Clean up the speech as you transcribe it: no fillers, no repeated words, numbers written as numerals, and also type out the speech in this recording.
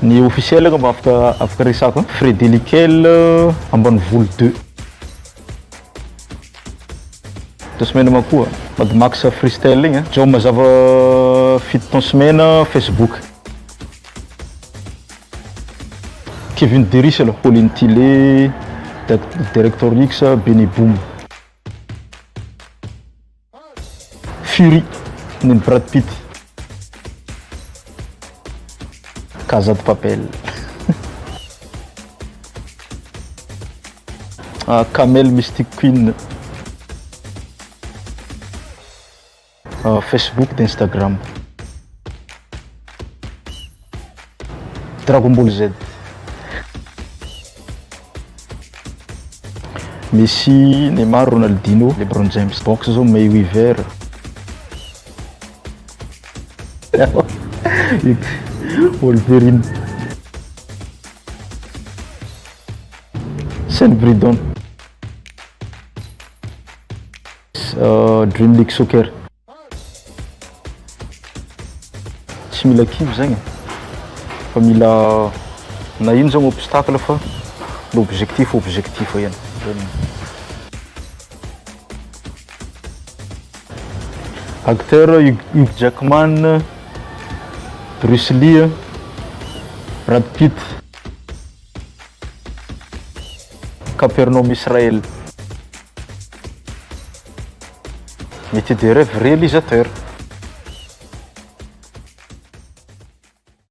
Ny officiel mba afaka resako Frédéric L Ambanivolo 2. Ta semaine makoa Mad Max freestyle igny Joe mazava fito taona semaine Facebook. Kevin Deris aloha, Pauline Tillet, Director X, Benny Boom. Fury, ny Brad Pitt. Casa de Papel. Kamel Mystic Queen. Facebook d'Instagram. Dragon Ball Z. Messi, Neymar, Ronaldinho, LeBron James. Boxe zao Mayweather. Wolverine. Sen Bridon. Dream League Soccer. Tsy mila kibo zagny. Fa mila na ino zao obstacle fa l'objectif ihany. Acteur Hugh Jackman, Bruce Lee, Brad Pitt, Capernaum Israël. Métier de rêve, réalisateur.